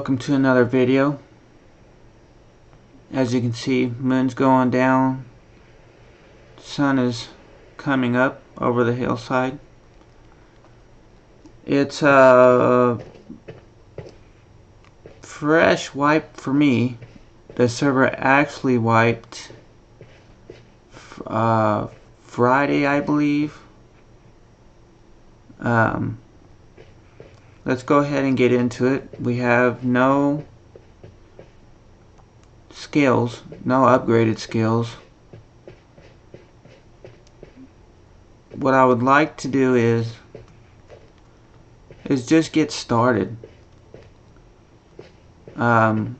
Welcome to another video. As you can see, moon's going down, sun is coming up over the hillside. It's a fresh wipe for me. The server actually wiped Friday, I believe. Let's go ahead and get into it. We have no skills, no upgraded skills. What I would like to do is just get started. We're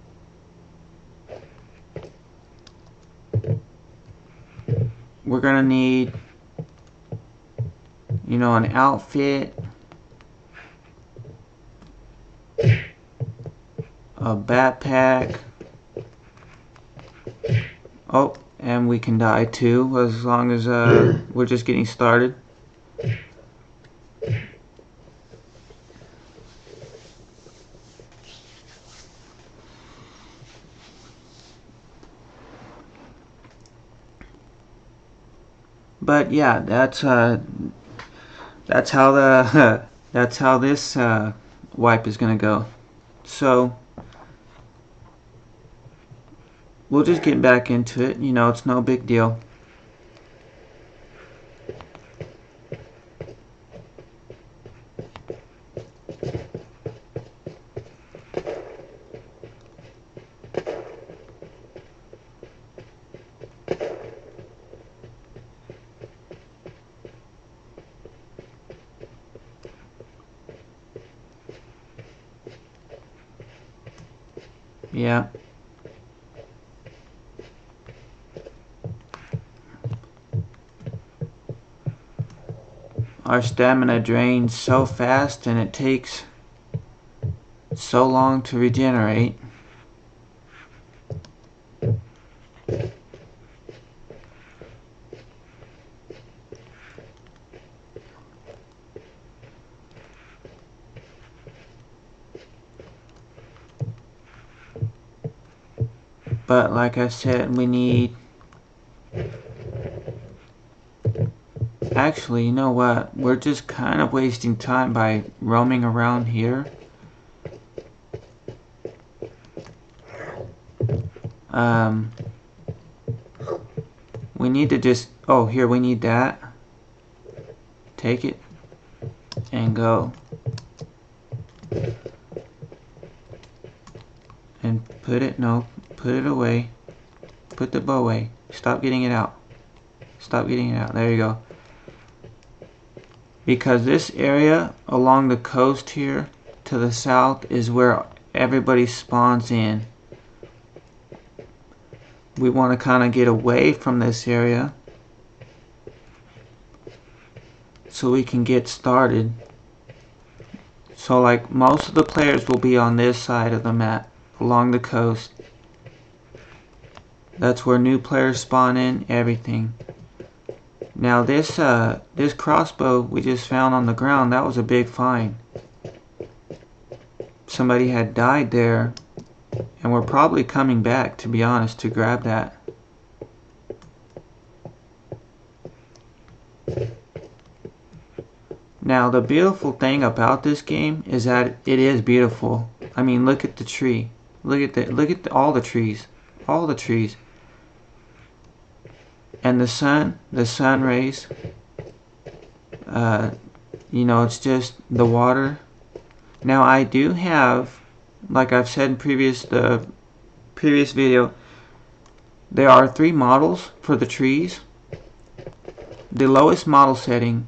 gonna need, an outfit, a backpack. Oh, and we can die too, as long as we're just getting started. But yeah, that's how the that's how this wipe is gonna go. So we'll just get back into it. It's no big deal. Yeah. Our stamina drains so fast and it takes so long to regenerate. But like I said, we need... Actually, you know what? We're just kind of wasting time by roaming around here. We need to just... Oh, here, we need that. Take it. And go. And put it... No. Put it away. Put the bow away. Stop getting it out. Stop getting it out. There you go. Because this area along the coast here to the south is where everybody spawns in. We want to kind of get away from this area so we can get started. So like most of the players will be on this side of the map along the coast. That's where new players spawn in, everything. Now this crossbow we just found on the ground, that was a big find. Somebody had died there, and we're probably coming back, to be honest, to grab that. Now the beautiful thing about this game is that it is beautiful. I mean, look at the tree. Look at all the trees. All the trees. And the sun rays, it's just the water. Now I do have, like I've said in the previous video, there are 3 models for the trees. The lowest model setting,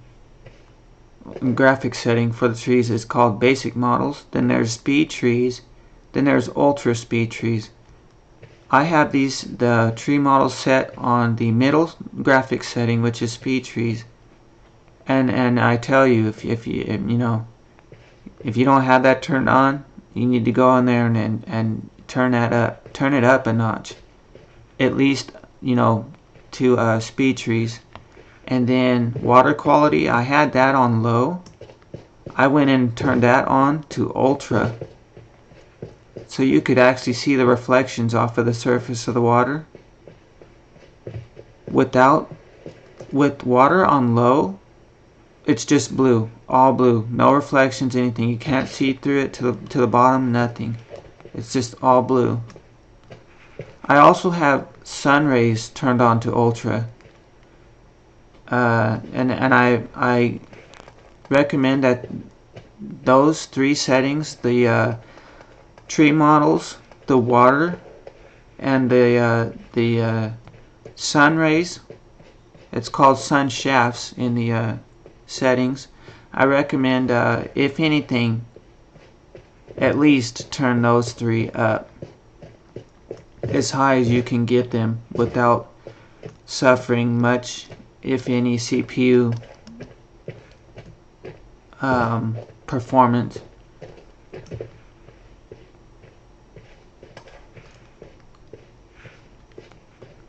graphics setting for the trees is called basic models. Then there's speed trees. Then there's ultra speed trees. I have the tree models set on the middle graphics setting, which is speed trees, and I tell you, if you don't have that turned on, you need to go in there and turn it up a notch, at least to speed trees. And then water quality, I had that on low. I went and turned that on to ultra. so you could actually see the reflections off of the surface of the water. With water on low, it's just blue, all blue, no reflections, anything. You can't see through it to the bottom, nothing. It's just all blue. I also have sun rays turned on to ultra, and I recommend that those three settings, the tree models, the water, and the sun rays, it's called sun shafts in the settings. I recommend, if anything, at least turn those three up as high as you can get them without suffering much, if any, CPU performance.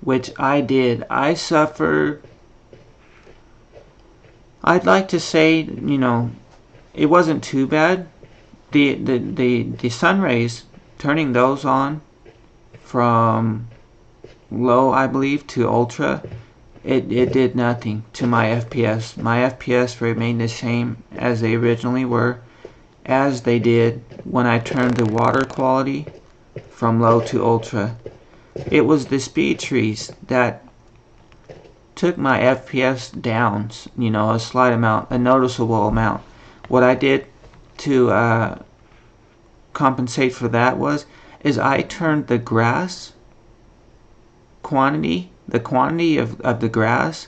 Which I did. I suffered, I'd like to say, you know, it wasn't too bad. The sun rays, turning those on from low, I believe, to ultra, it did nothing to my FPS. My FPS remained the same as they originally were, as they did when I turned the water quality from low to ultra. It was the speed trees that took my FPS down, you know, a slight amount, a noticeable amount. What I did to compensate for that is I turned the grass quantity, the quantity of the grass,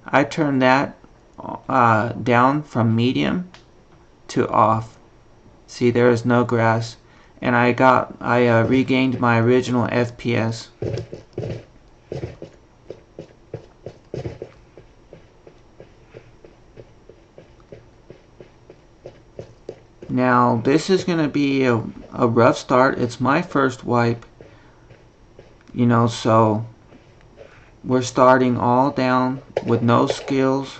I turned that down from medium to off. See, there is no grass, and I regained my original FPS. Now this is going to be a rough start. It's my first wipe, you know, so we're starting all down with no skills.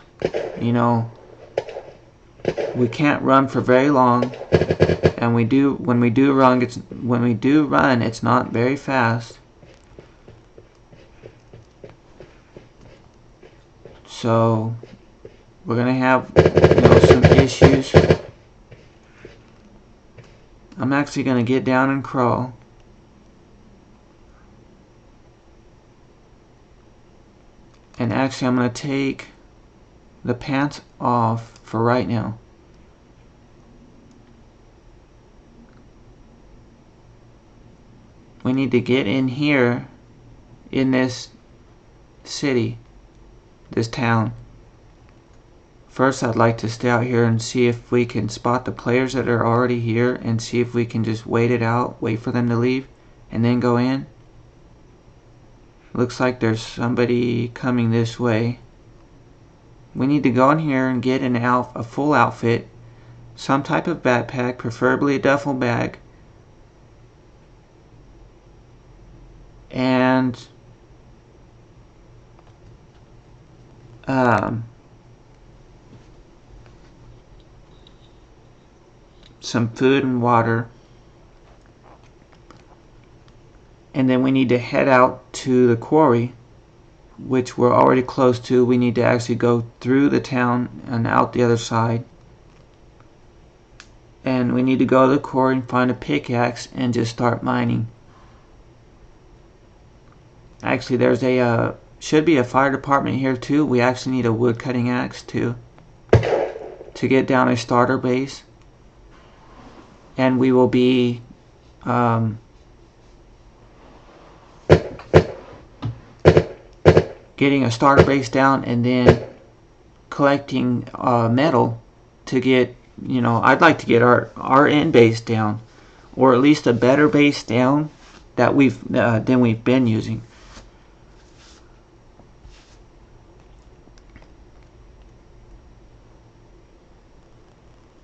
You know, we can't run for very long, and when we do run, it's not very fast. So we're gonna have, you know, some issues. I'm actually gonna get down and crawl. And actually I'm gonna take the pants off for right now. We need to get in here in this city, this town. First, I'd like to stay out here and see if we can spot the players that are already here and see if we can just wait it out, wait for them to leave, and then go in. Looks like there's somebody coming this way. We need to go in here and get a full outfit, some type of backpack, preferably a duffel bag, and some food and water. And then we need to head out to the quarry, which we're already close to. We need to actually go through the town and out the other side. And we need to go to the quarry and find a pickaxe and just start mining. Actually, there's should be a fire department here too. We actually need a wood cutting axe too to get down a starter base. And we will be getting a starter base down and then collecting metal to get, you know, I'd like to get our end base down, or at least a better base down that than we've been using.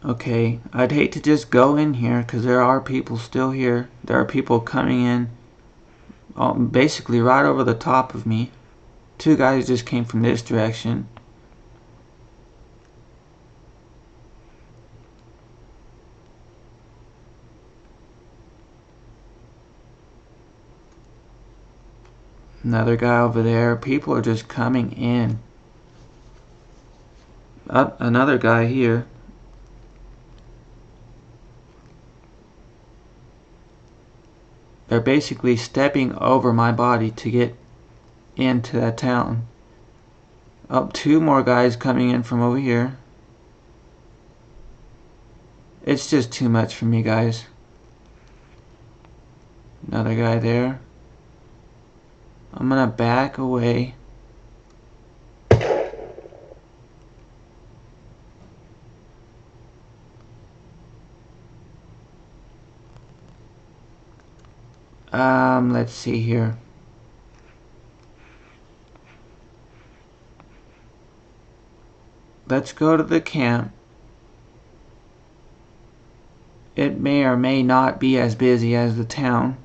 Okay, I'd hate to just go in here because there are people still here. There are people coming in basically right over the top of me. Two guys just came from this direction. Another guy over there. People are just coming in. Up, another guy here. They're basically stepping over my body to get into that town. Up, two more guys coming in from over here. It's just too much for me, guys. Another guy there. I'm gonna back away. Let's see here. Let's go to the camp. It may or may not be as busy as the town.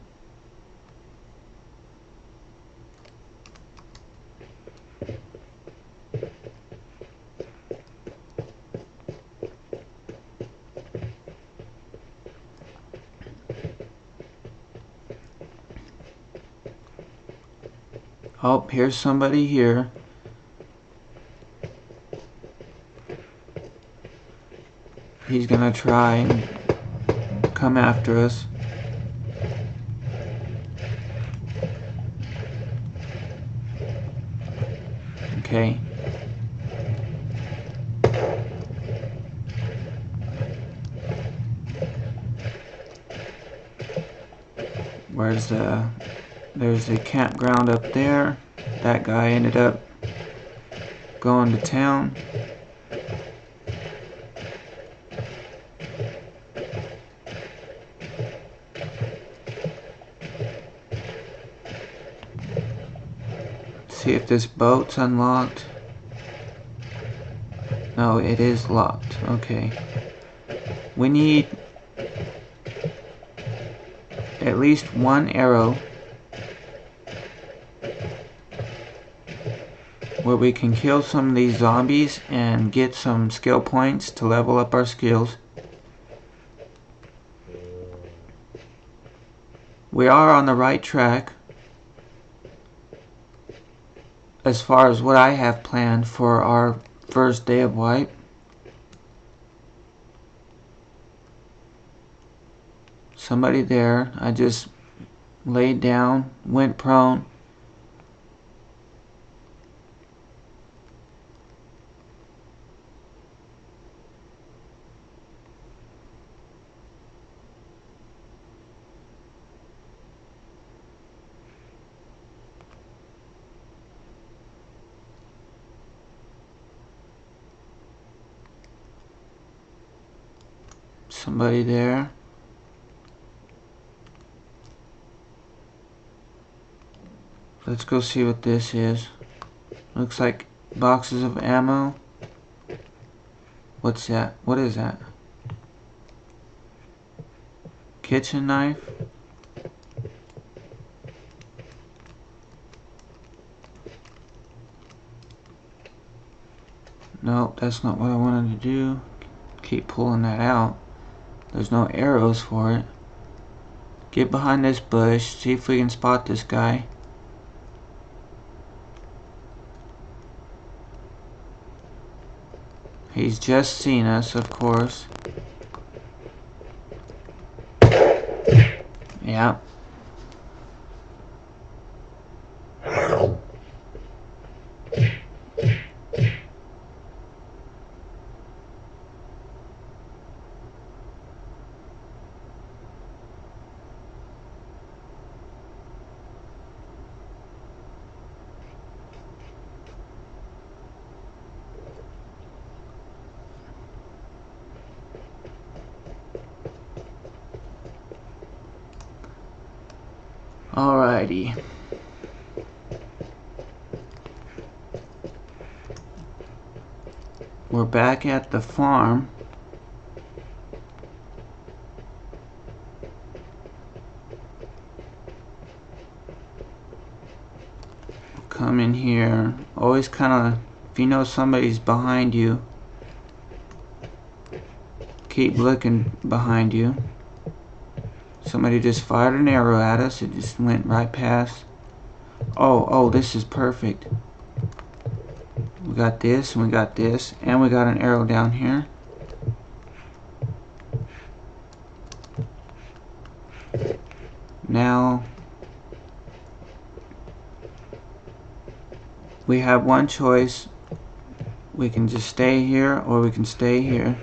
Oh, here's somebody here. He's gonna try and come after us. Okay. Where's the... There's the campground up there. That guy ended up going to town. See if this boat's unlocked. No, it is locked. Okay. We need at least one arrow where we can kill some of these zombies and get some skill points to level up our skills. We are on the right track as far as what I have planned for our first day of wipe. Somebody there. I just laid down, went prone. Somebody there. Let's go see what this is. Looks like boxes of ammo. What's that? What is that? Kitchen knife? Nope, that's not what I wanted to do. Keep pulling that out. There's no arrows for it. Get behind this bush. See if we can spot this guy. He's just seen us, of course. Yeah. Alrighty. We're back at the farm. Come in here. Always kind of, if you know somebody's behind you, keep looking behind you. Somebody just fired an arrow at us. It just went right past. Oh, this is perfect. We got this, and we got this, and we got an arrow down here. Now we have one choice. We can just stay here, or we can stay here.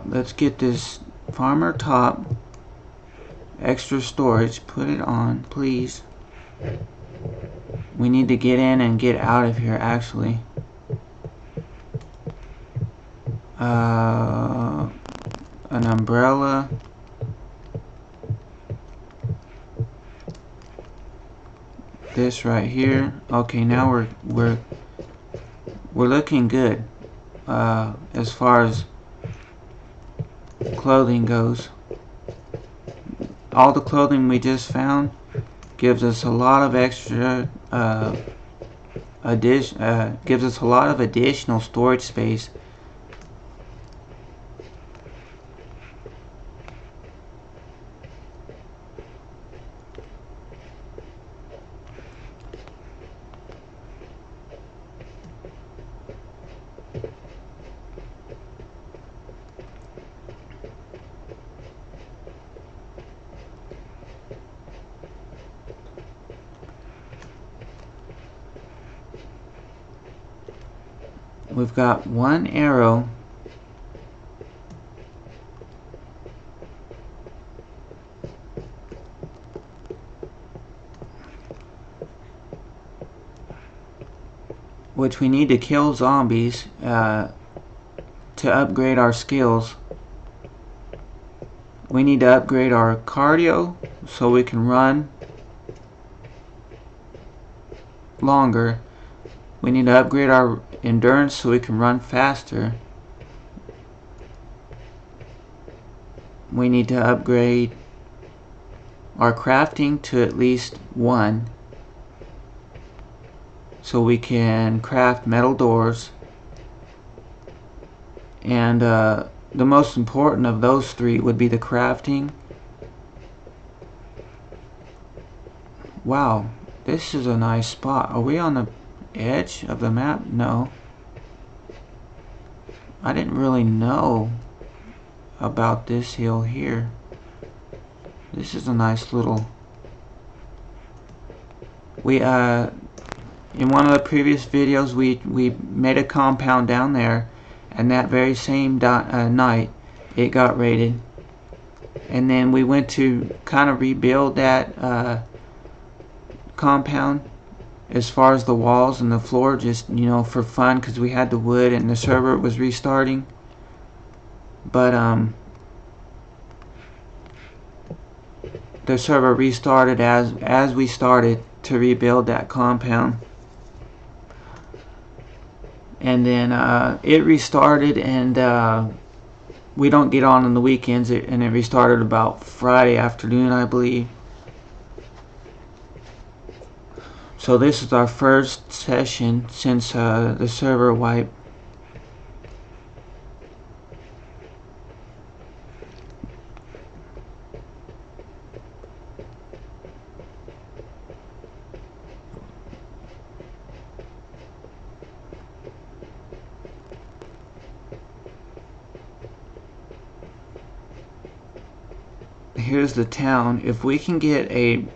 Let's get this farmer top, extra storage, put it on, please. We need to get in and get out of here, actually. An umbrella. This right here. Okay, now we're looking good as far as clothing goes. All the clothing we just found gives us a lot of extra gives us a lot of additional storage space. We've got one arrow which we need to kill zombies to upgrade our skills. We need to upgrade our cardio so we can run longer. We need to upgrade our endurance so we can run faster. We need to upgrade our crafting to at least 1 so we can craft metal doors. And the most important of those 3 would be the crafting. Wow, this is a nice spot. Are we on the edge of the map? No. I didn't really know about this hill here. This is a nice little... We in one of the previous videos we made a compound down there, and that very same night it got raided. And then we went to kind of rebuild that compound as far as the walls and the floor, just, you know, for fun, because we had the wood and the server was restarting. But the server restarted as we started to rebuild that compound. And then it restarted, and we don't get on the weekends, and it restarted about Friday afternoon, I believe. So this is our first session since the server wipe. Here's the town. If we can get an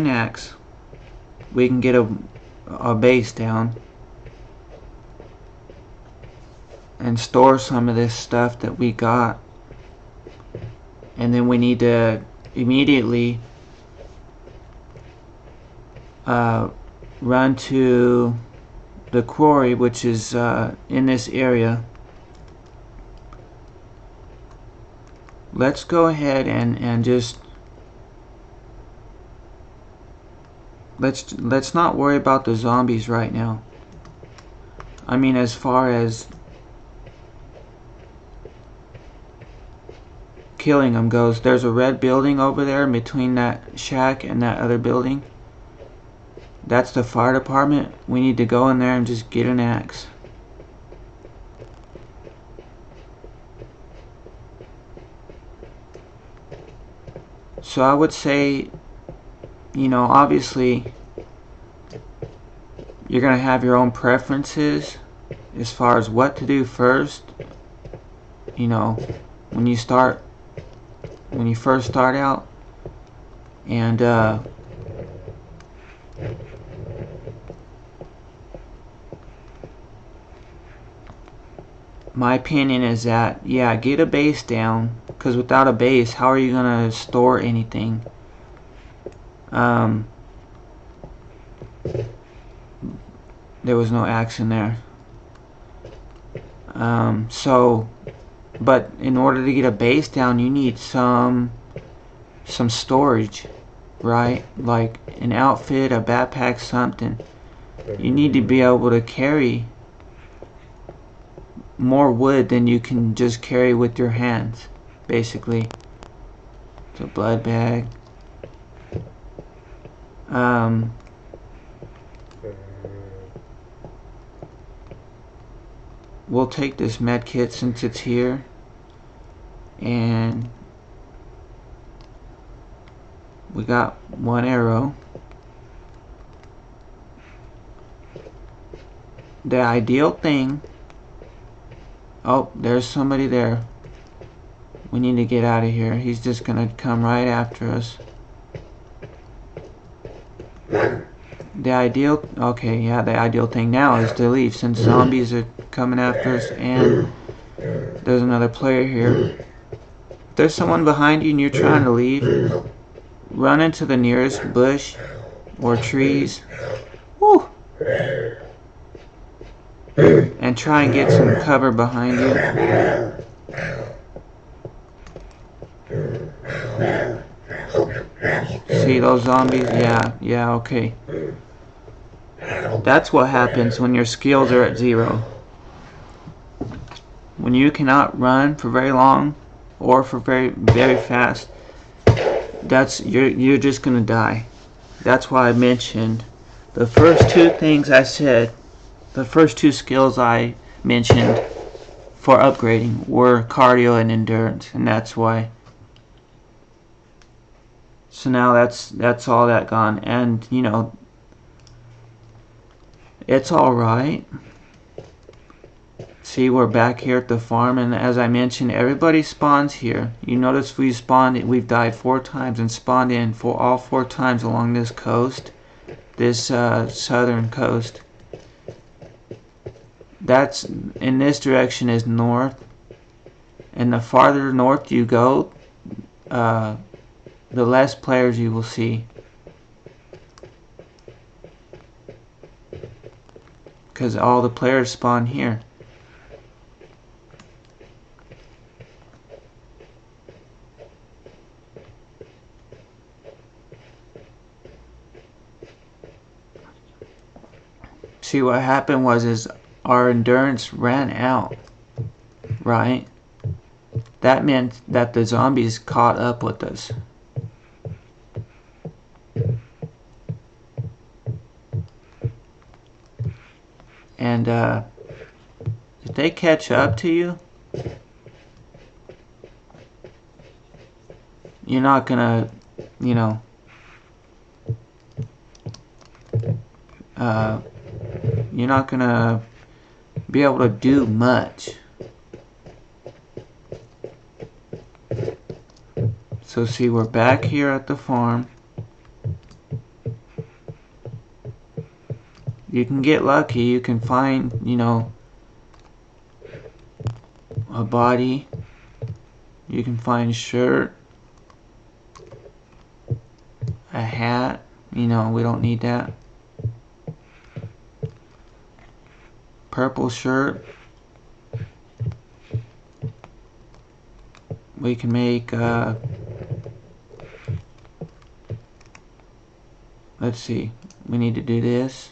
axe, we can get a base down and store some of this stuff that we got. And then we need to immediately run to the quarry, which is in this area. Let's go ahead and just let's not worry about the zombies right now. I mean, as far as killing them goes, there's a red building over there in between that shack and that other building. That's the fire department. We need to go in there and just get an axe. So I would say, you know, obviously you're going to have your own preferences as far as what to do first. You know, when you first start out, and my opinion is that, yeah, get a base down, because without a base, how are you going to store anything? There was no action there. But in order to get a base down, you need some storage, right? Like an outfit, a backpack, something. You need to be able to carry more wood than you can just carry with your hands, basically. It's a blood bag. We'll take this med kit since it's here, and we got one arrow. The ideal thing, oh, there's somebody there. We need to get out of here. He's just gonna come right after us. The ideal thing now is to leave, since zombies are coming after us and there's another player here. If there's someone behind you and you're trying to leave, run into the nearest bush or trees. Woo! And try and get some cover behind you. See those zombies? Yeah, okay. That's what happens when your skills are at 0. When you cannot run for very long or for very fast, you're just gonna die. That's why I mentioned the first two things I said. The first two skills I mentioned for upgrading were cardio and endurance, and that's why. So now that's all that gone, and you know, it's alright. See, we're back here at the farm, and as I mentioned, everybody spawns here. You notice we've died 4 times and spawned in for all 4 times along this coast, this southern coast. That's in this direction is north, and the farther north you go, the less players you will see, because all the players spawn here. See, what happened was our endurance ran out, right? That meant that the zombies caught up with us. And if they catch up to you, you're not gonna, you know, you're not gonna be able to do much. So see, we're back here at the farm. You can get lucky. You can find, you know, a body. You can find a shirt, a hat. You know, we don't need that. Purple shirt. We can make, let's see, we need to do this.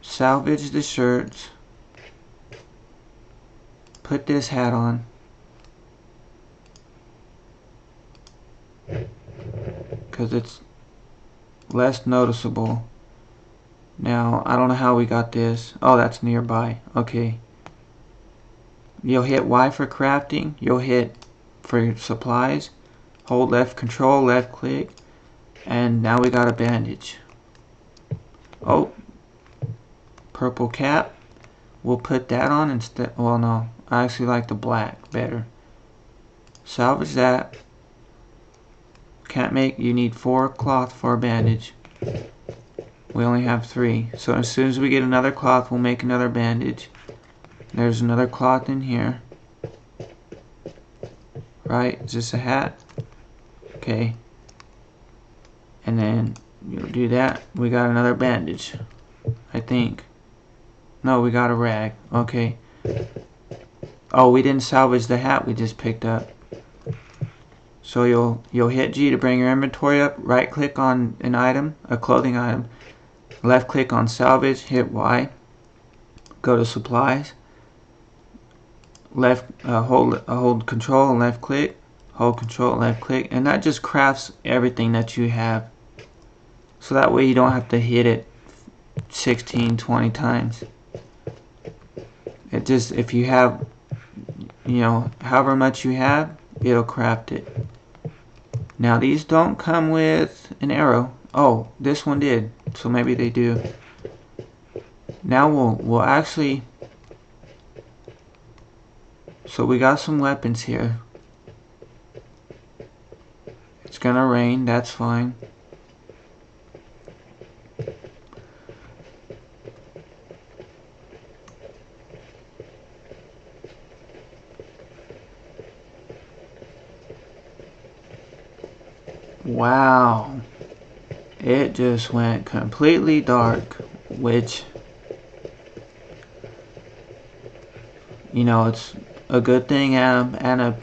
Salvage the shirts. Put this hat on. Because it's less noticeable. Now, I don't know how we got this. Oh, that's nearby. Okay. You'll hit Y for crafting. You'll hit for supplies. Hold left control, left click. And now we got a bandage. Oh. Purple cap. We'll put that on instead. Well, no. I actually like the black better. Salvage that. Can't make. You need 4 cloth for a bandage. We only have 3. So as soon as we get another cloth, we'll make another bandage. There's another cloth in here. Right? Is this a hat? Okay. And then you'll do that. We got another bandage. I think. No, we got a rag. Okay. Oh, we didn't salvage the hat we just picked up. So you'll hit G to bring your inventory up. Right click on an item, a clothing item. Left click on salvage, hit Y. Go to supplies. Left hold control and left click. Hold control and left click, and that just crafts everything that you have. So that way you don't have to hit it 16, 20 times. It just, if you have, you know, however much you have, it'll craft it. Now these don't come with an arrow. Oh, this one did. So maybe they do. Now we'll actually. So we got some weapons here. It's gonna rain. That's fine. Wow. It just went completely dark, which, you know, it's a good thing and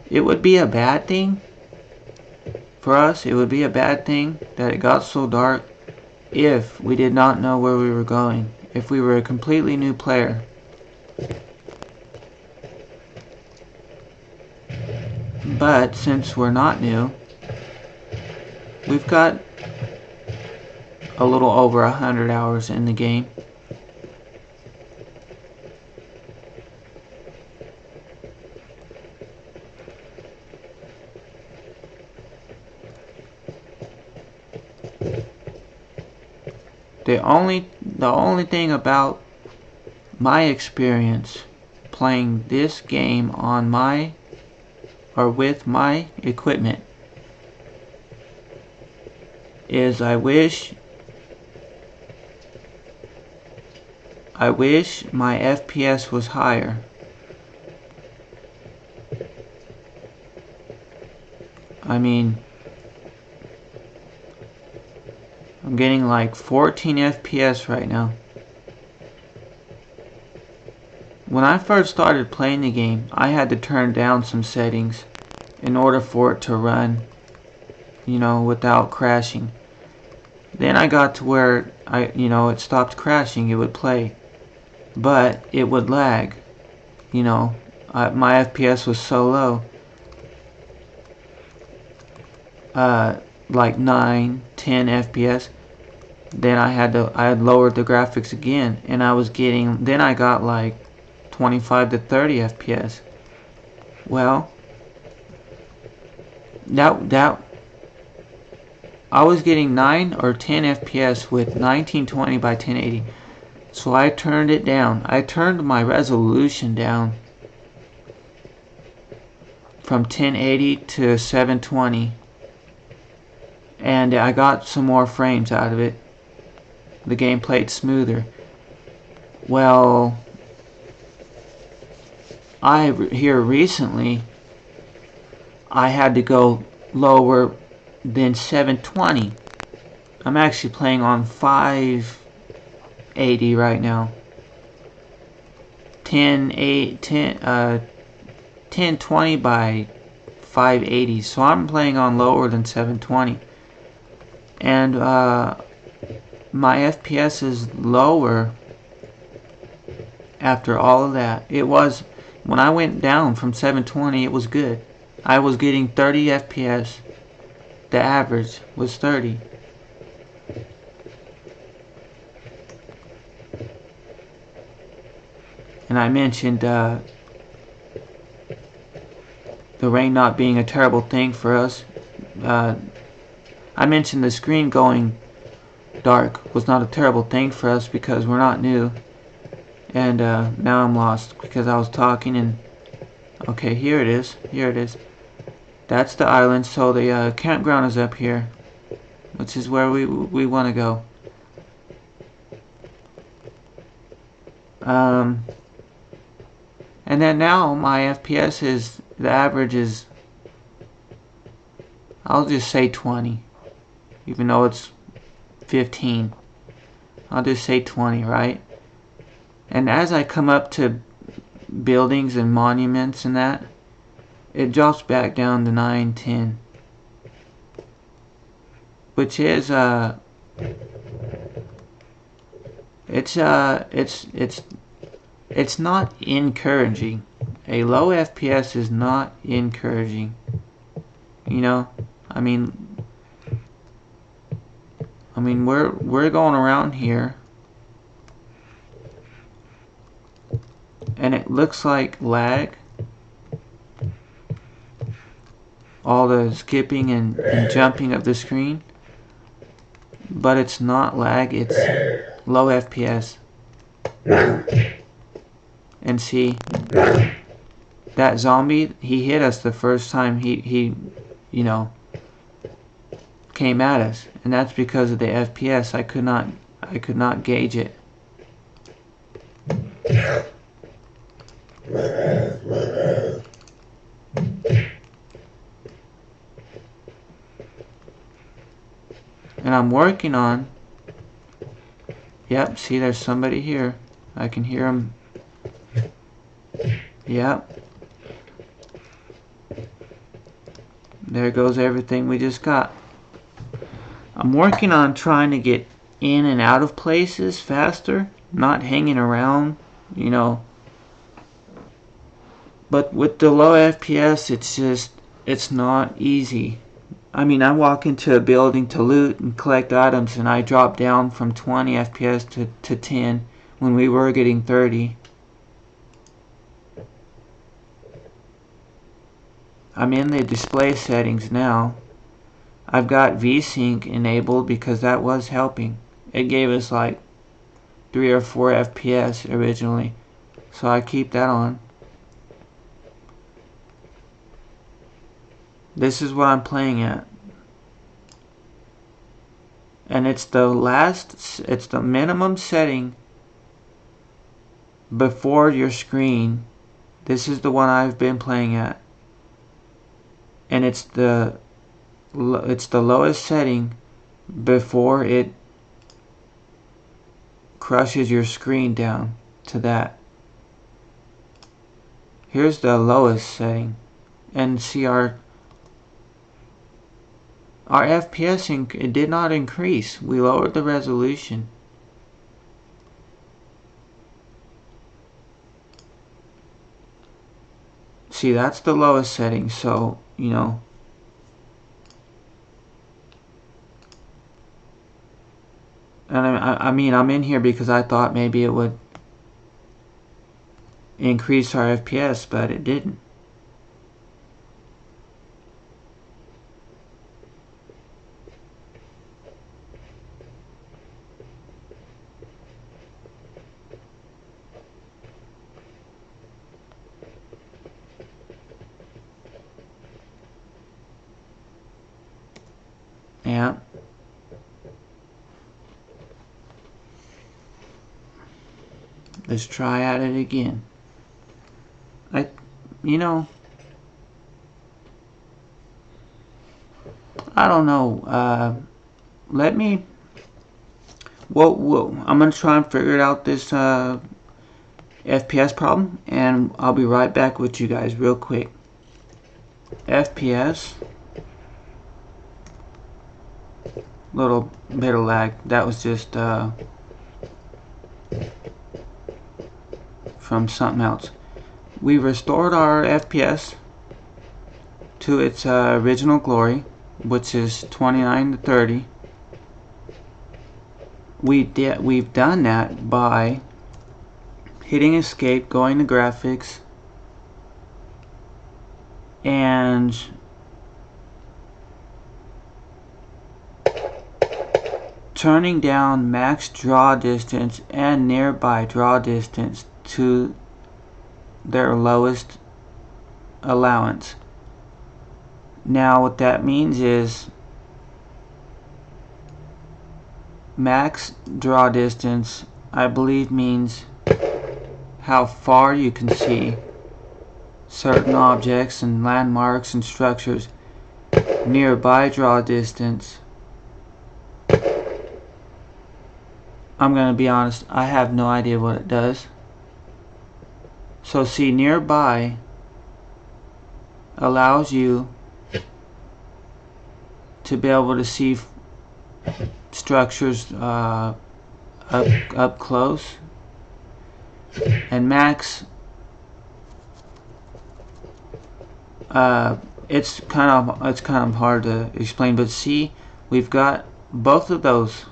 it would be a bad thing for us. It would be a bad thing that it got so dark if we did not know where we were going, if we were a completely new player. But since we're not new, we've got a little over 100 hours in the game. The only thing about my experience playing this game on my or with my equipment is I wish my FPS was higher. I mean, I'm getting like 14 FPS right now. When I first started playing the game, I had to turn down some settings in order for it to run, you know, without crashing. Then I got to where it stopped crashing. It would play, but it would lag. You know, my FPS was so low, like 9, 10 FPS. Then I had lowered the graphics again, and then I got like 25 to 30 FPS. Well, that I was getting 9 or 10 FPS with 1920 by 1080. So I turned it down. I turned my resolution down from 1080 to 720. And I got some more frames out of it. The game played smoother. Well, here recently I had to go lower than 720. I'm actually playing on 580 right now. 1020 by 580. So I'm playing on lower than 720. And my FPS is lower after all of that. It was, when I went down from 720, it was good. I was getting 30 FPS. The average was 30. And I mentioned the rain not being a terrible thing for us. I mentioned the screen going dark was not a terrible thing for us because we're not new. And now I'm lost because I was talking and okay, here it is. Here it is. That's the island. So the campground is up here, which is where we want to go. And then now my FPS is, the average is, I'll just say 20, even though it's 15. I'll just say 20, right? And as I come up to buildings and monuments and that, it drops back down to 9, 10. Which is it's not encouraging. A low FPS is not encouraging. You know, I mean we're going around here and it looks like lag. All the skipping and jumping of the screen, but it's not lag, it's low FPS. And see, that zombie, he hit us the first time he you know, came at us, and that's because of the FPS. I could not gauge it. And I'm working on, yep, see there's somebody here. I can hear him. Yep. There goes everything we just got. I'm working on trying to get in and out of places faster, not hanging around, you know. But with the low FPS, it's not easy. I mean, I walk into a building to loot and collect items and I drop down from 20 FPS to 10 when we were getting 30. I'm in the display settings now. I've got VSync enabled because that was helping. It gave us like 3 or 4 FPS originally, so I keep that on. This is what I'm playing at. And it's the minimum setting before your screen. This is the one I've been playing at. And it's the lowest setting before it crushes your screen down to that. Here's the lowest setting. And see our FPS, it did not increase. We lowered the resolution. See, that's the lowest setting, so, you know. And I mean, I'm in here because I thought maybe it would increase our FPS, but it didn't. Yeah. Let's try at it again. You know, I don't know. Let me. Whoa! I'm gonna try and figure out this FPS problem, and I'll be right back with you guys real quick. FPS. Little bit of lag. That was just from something else. We restored our FPS to its original glory, which is 29 to 30. We've done that by hitting escape, going to graphics, and turning down max draw distance and nearby draw distance to their lowest allowance. Now what that means is max draw distance, I believe, means how far you can see certain objects and landmarks and structures. Nearby draw distance, I'm going to be honest, I have no idea what it does. So see, nearby allows you to be able to see structures up close, and max, it's kind of hard to explain, but see, we've got both of those.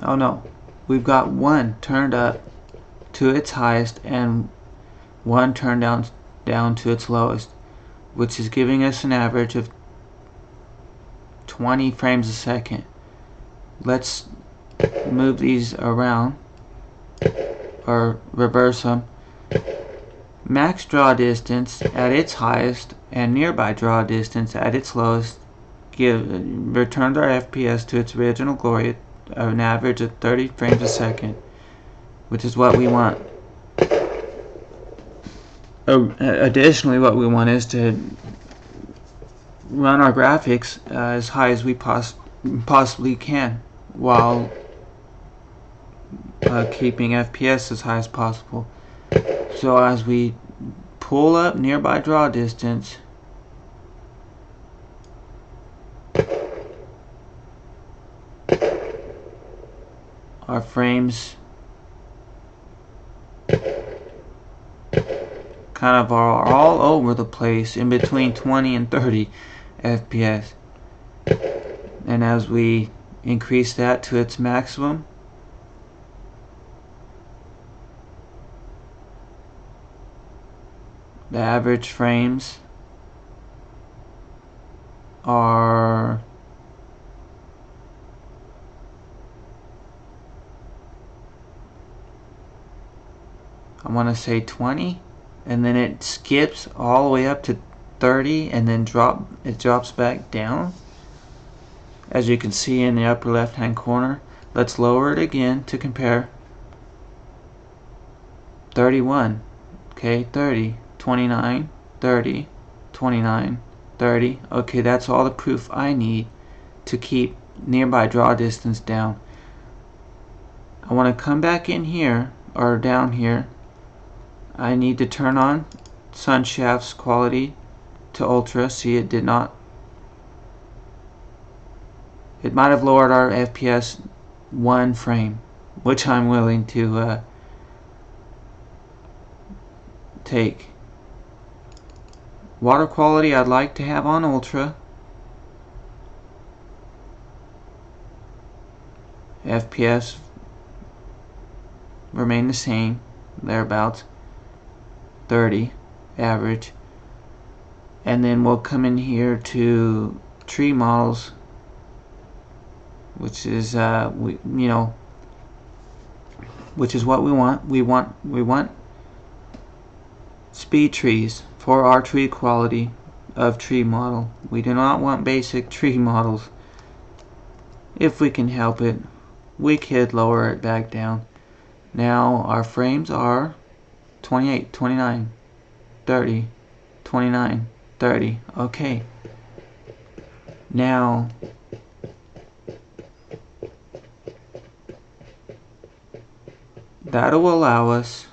Oh no, we've got one turned up to its highest and one turned down to its lowest, which is giving us an average of 20 frames a second. Let's move these around or reverse them. Max draw distance at its highest and nearby draw distance at its lowest returns our FPS to its original glory at an average of 30 frames a second, which is what we want. Additionally, what we want is to run our graphics as high as we possibly can, while keeping FPS as high as possible. So as we pull up nearby draw distance, our frames kind of are all over the place, in between 20 and 30 FPS. And as we increase that to its maximum, the average frames are I want to say 20, and then it skips all the way up to 30 and then it drops back down, as you can see in the upper left hand corner. Let's lower it again to compare. 31, okay, 30, 29, 30, 29, 30. Okay, that's all the proof I need to keep nearby draw distance down. I want to come back in here, or down here. I need to turn on sun shafts quality to ultra. See, it did not. It might have lowered our FPS 1 frame, which I'm willing to take. Water quality I'd like to have on ultra. FPS remain the same, thereabouts, 30 average. And then we'll come in here to tree models, which is which is what we want. We want speed trees for our tree quality of tree model. We do not want basic tree models. If we can help it, we could lower it back down. Now our frames are 28, 29, 30, 29, 30. Okay. Now that'll allow us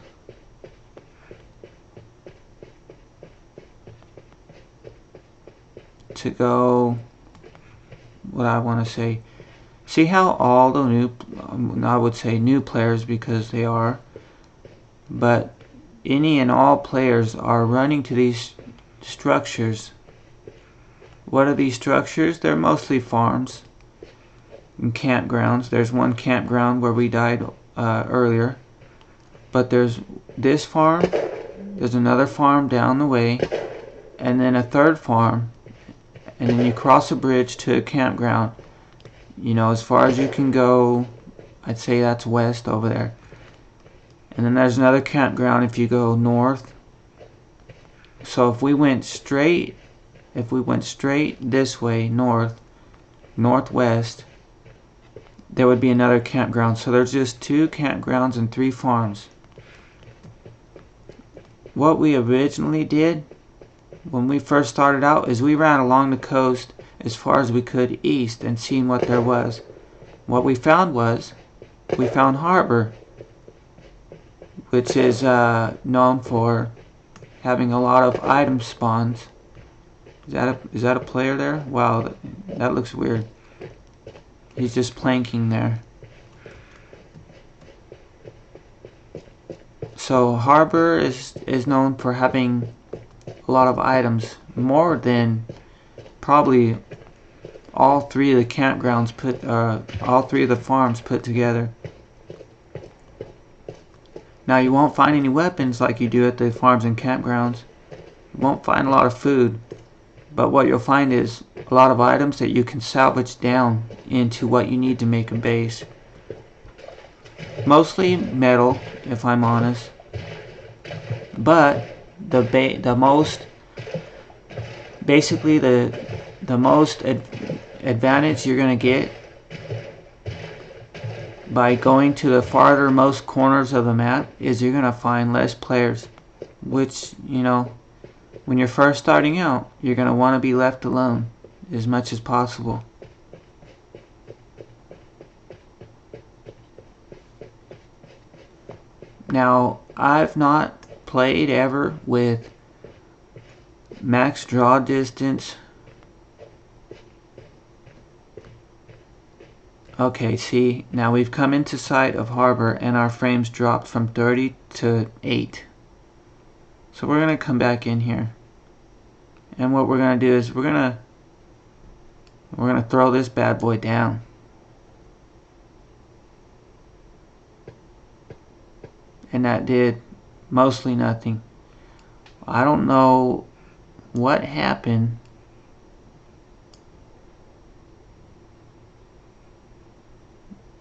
to go, what I want to say, see how all the new, I would say new players because they are, but any and all players are running to these structures. What are these structures? They're mostly farms and campgrounds. There's one campground where we died earlier, but there's this farm, there's another farm down the way, and then a third farm, and then you cross a bridge to a campground. You know, as far as you can go, I'd say that's west over there. And then there's another campground if you go north. So if we went straight this way, northwest, there would be another campground. So there's just 2 campgrounds and 3 farms. What we originally did when we first started out is we ran along the coast as far as we could east and seen what there was. What we found was, we found Harbor, which is known for having a lot of item spawns. Is that a player there? Wow, that looks weird. He's just planking there. So Harbor is known for having a lot of items, more than probably all 3 of the campgrounds all 3 of the farms put together. Now you won't find any weapons like you do at the farms and campgrounds. You won't find a lot of food, but what you'll find is a lot of items that you can salvage down into what you need to make a base. Mostly metal, if I'm honest, but the most advantage you're gonna get by going to the farthermost corners of the map is you're gonna find less players, which, you know, when you're first starting out, you're gonna want to be left alone as much as possible. Now, I've not played ever with max draw distance. Okay, see, now we've come into sight of Harbor and our frames dropped from 30 to 8. So we're going to come back in here. And what we're going to do is we're going to throw this bad boy down. And that did mostly nothing. I don't know what happened.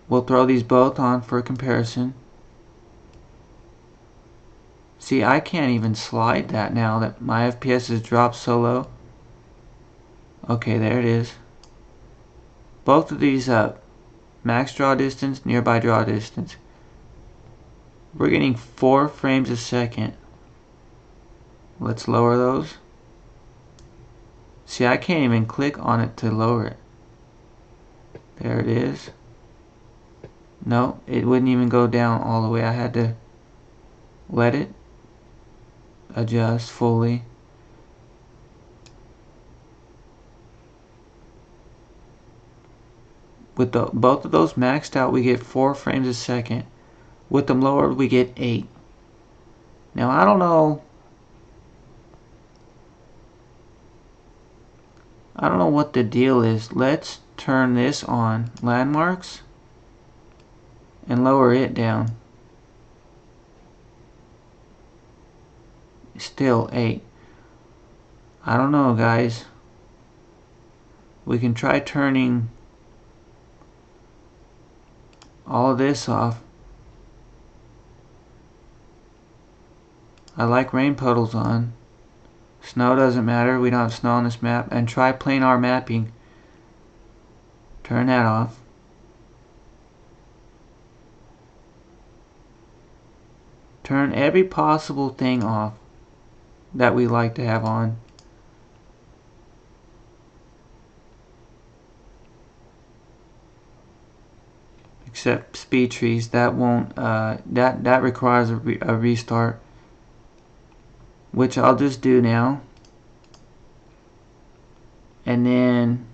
We'll throw these both on for comparison. See, I can't even slide that now that my FPS has dropped so low. Okay, there it is. Both of these up. Max draw distance, nearby draw distance. We're getting 4 frames a second. Let's lower those. See, I can't even click on it to lower it. There it is. No, it wouldn't even go down all the way. I had to let it adjust fully. With both of those maxed out, we get 4 frames a second. With them lowered, we get 8. Now, I don't know what the deal is. Let's turn this on, landmarks, and lower it down. Still 8. I don't know, guys. We can try turning all of this off. I like rain puddles on. Snow doesn't matter. We don't have snow on this map. And try planar mapping. Turn that off. Turn every possible thing off that we like to have on. Except speed trees. That won't. That requires a restart, which I'll just do now. And then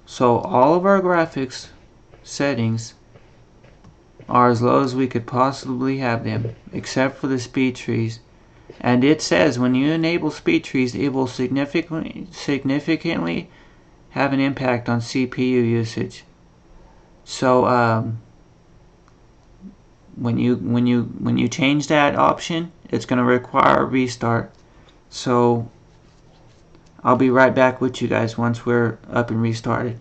so all of our graphics settings are as low as we could possibly have them, except for the speed trees. And it says when you enable speed trees, it will significantly have an impact on CPU usage. So when you change that option, it's going to require a restart. So I'll be right back with you guys once we're up and restarted.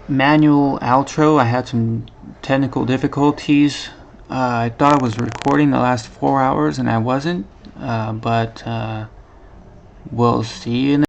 Manual outro. I had some technical difficulties. I thought I was recording the last 4 hours and I wasn't, but we'll see you in